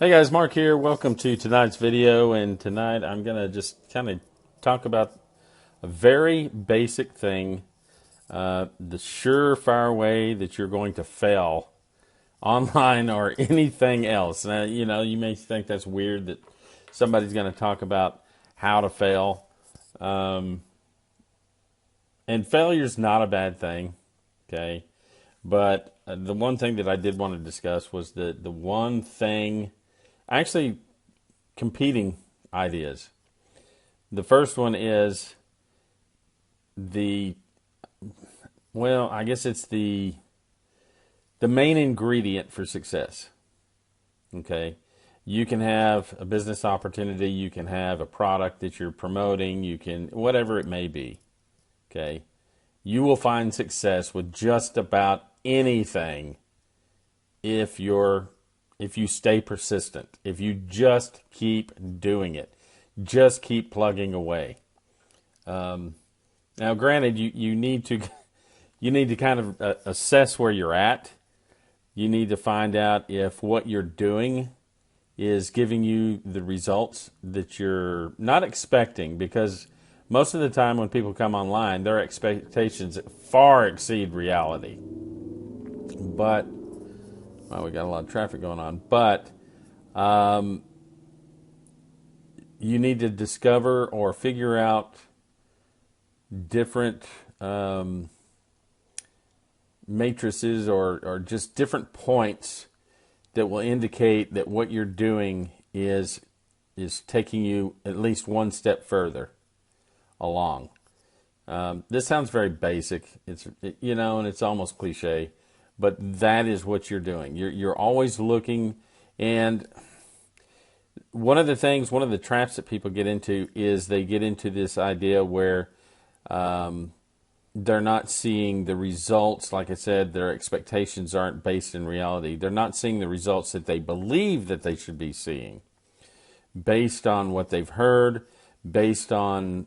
Hey guys, Mark here. Welcome to tonight's video. And tonight I'm going to just kind of talk about a very basic thing, the surefire way that you're going to fail online or anything else. Now, you may think that's weird that somebody's going to talk about how to fail. And failure's not a bad thing, okay? But the one thing that I did want to discuss was the one thing, actually competing ideas. The first one is I guess it's the main ingredient for success. Okay? You can have a business opportunity, you can have a product that you're promoting, you can, whatever it may be. Okay? You will find success with just about anything if you stay persistent, if you just keep doing it, just keep plugging away. Now, granted, you need to kind of assess where you're at. You need to find out if what you're doing is giving you the results that you're not expecting, because most of the time when people come online, their expectations far exceed reality. But we got a lot of traffic going on. But you need to discover or figure out different matrices or just different points that will indicate that what you're doing is taking you at least one step further along. This sounds very basic. And it's almost cliche. But that is what you're doing. You're always looking, and one of the traps that people get into is they get into this idea where they're not seeing the results. Like I said, their expectations aren't based in reality. They're not seeing the results that they believe that they should be seeing, based on what they've heard, based on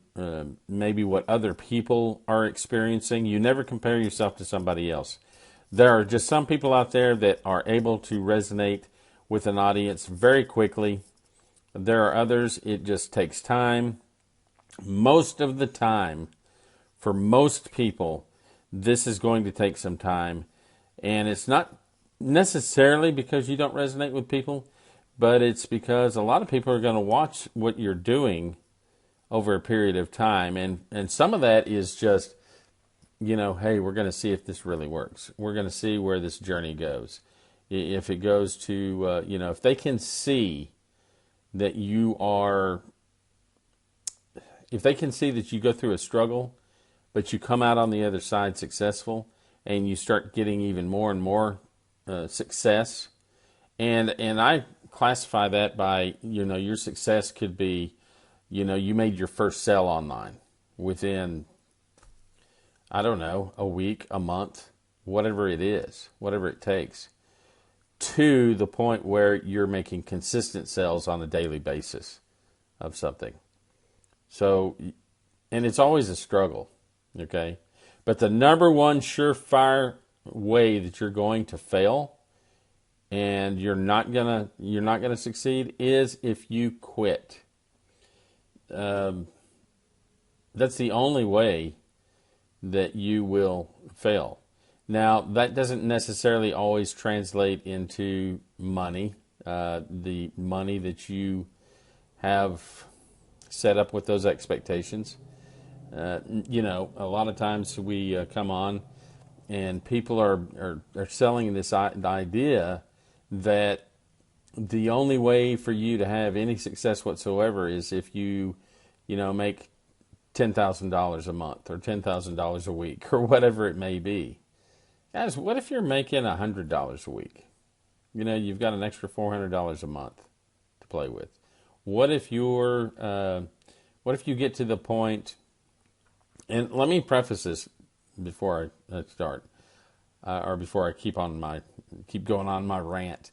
maybe what other people are experiencing. You never compare yourself to somebody else. There are just some people out there that are able to resonate with an audience very quickly. There are others, it just takes time. Most of the time, for most people, this is going to take some time. And it's not necessarily because you don't resonate with people, but it's because a lot of people are going to watch what you're doing over a period of time. And some of that is just, hey, we're going to see if this really works. We're going to see where this journey goes. If it goes to, if they can see that if they can see that you go through a struggle, but you come out on the other side successful, and you start getting even more and more success, and I classify that by, your success could be, you made your first sale online within, I don't know, a week, a month, whatever it is, whatever it takes, to the point where you're making consistent sales on a daily basis of something. So, and it's always a struggle, okay? But the number one surefire way that you're going to fail and you're not gonna succeed is if you quit. That's the only way that you will fail. Now, that doesn't necessarily always translate into money. The money that you have set up with those expectations. A lot of times we come on and people are selling this idea that the only way for you to have any success whatsoever is if you make $10,000 a month or $10,000 a week or whatever it may be. Guys, what if you're making $100 a week? You've got an extra $400 a month to play with. What if you get to the point, and let me preface this before I start, or before I keep going on my rant.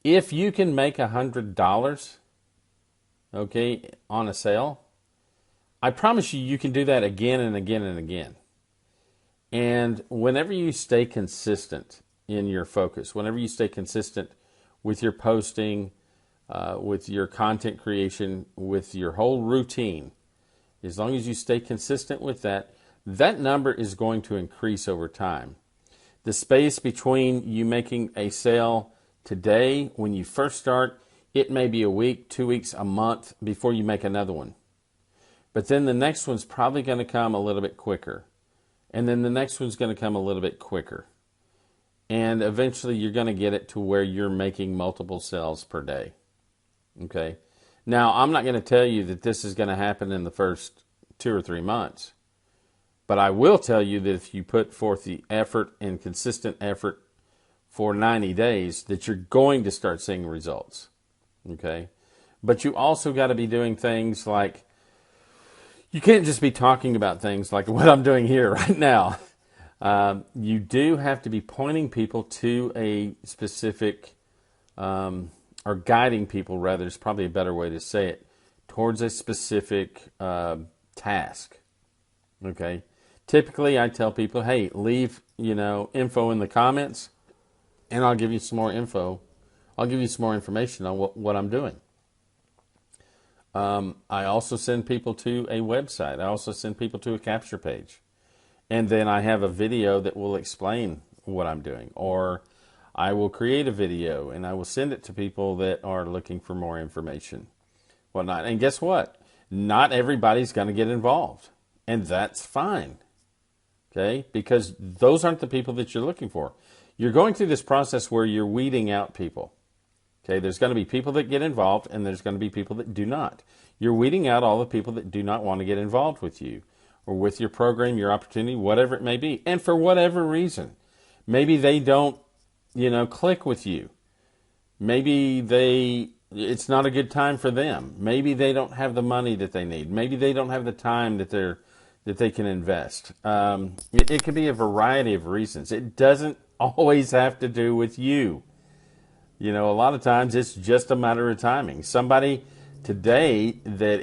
If you can make $100, okay, on a sale, I promise you can do that again and again and again. And whenever you stay consistent in your focus, whenever you stay consistent with your posting, with your content creation, with your whole routine, as long as you stay consistent with that, that number is going to increase over time. The space between you making a sale today, when you first start, it may be a week, 2 weeks, a month before you make another one. But then the next one's probably going to come a little bit quicker. And then the next one's going to come a little bit quicker. And eventually you're going to get it to where you're making multiple sales per day. Okay? Now, I'm not going to tell you that this is going to happen in the first 2 or 3 months. But I will tell you that if you put forth the effort and consistent effort for 90 days, that you're going to start seeing results. Okay? But you also got to be doing things like, you can't just be talking about things like what I'm doing here right now. You do have to be pointing people to a specific, or guiding people, rather, is probably a better way to say it, towards a specific task. Okay? Typically, I tell people, hey, leave, info in the comments, and I'll give you some more info. I'll give you some more information on what I'm doing. I also send people to a website. I also send people to a capture page. And then I have a video that will explain what I'm doing. Or I will create a video and I will send it to people that are looking for more information, whatnot. And guess what? Not everybody's going to get involved. And that's fine. Okay? Because those aren't the people that you're looking for. You're going through this process where you're weeding out people. Okay, there's going to be people that get involved, and there's going to be people that do not. You're weeding out all the people that do not want to get involved with you or with your program, your opportunity, whatever it may be. And for whatever reason, maybe they don't, click with you. Maybe it's not a good time for them. Maybe they don't have the money that they need. Maybe they don't have the time that they can invest. It could be a variety of reasons. It doesn't always have to do with you. A lot of times it's just a matter of timing. Somebody today that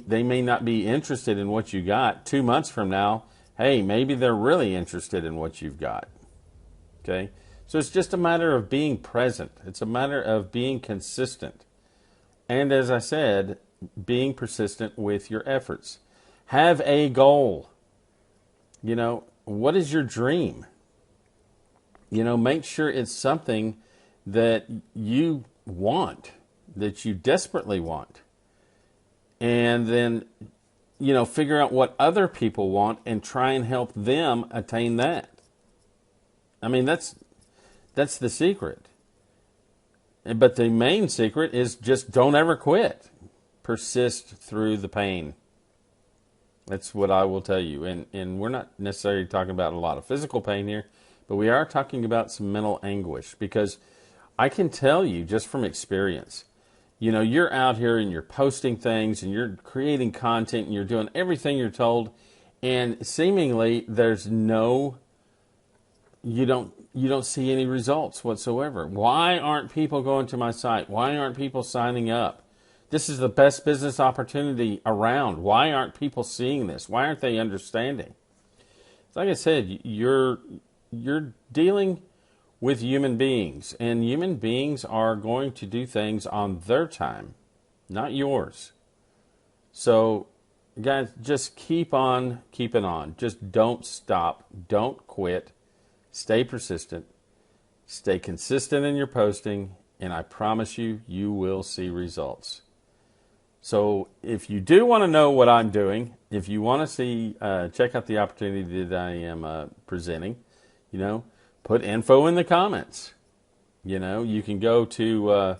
they may not be interested in what you got. 2 months from now, hey, maybe they're really interested in what you've got. Okay? So it's just a matter of being present. It's a matter of being consistent. And as I said, being persistent with your efforts. Have a goal. What is your dream? Make sure it's something that you want, that you desperately want. And then, figure out what other people want and try and help them attain that. I mean, that's the secret. But the main secret is just don't ever quit. Persist through the pain. That's what I will tell you. And we're not necessarily talking about a lot of physical pain here, but we are talking about some mental anguish, because I can tell you just from experience, you're out here and you're posting things and you're creating content and you're doing everything you're told, and seemingly you don't see any results whatsoever. Why aren't people going to my site? Why aren't people signing up? This is the best business opportunity around. Why aren't people seeing this? Why aren't they understanding? Like I said, you're dealing with human beings, and human beings are going to do things on their time, not yours. So, guys, just keep on keeping on. Just don't stop. Don't quit. Stay persistent. Stay consistent in your posting, and I promise you, you will see results. So if you do want to know what I'm doing, if you want to see, check out the opportunity that I am presenting, put info in the comments. You can go to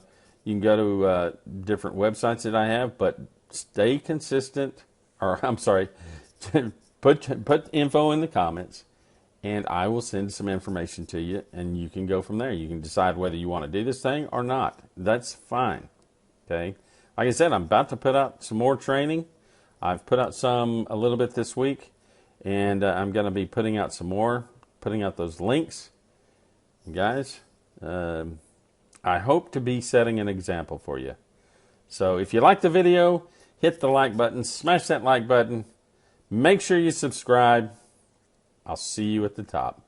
different websites that I have, but stay consistent. Or I'm sorry, put info in the comments, and I will send some information to you, and you can go from there. You can decide whether you want to do this thing or not. That's fine. Okay. Like I said, I'm about to put out some more training. I've put out a little bit this week, and I'm going to be putting out some more, putting out those links. Guys, I hope to be setting an example for you. So if you like the video, hit the like button, smash that like button, make sure you subscribe. I'll see you at the top.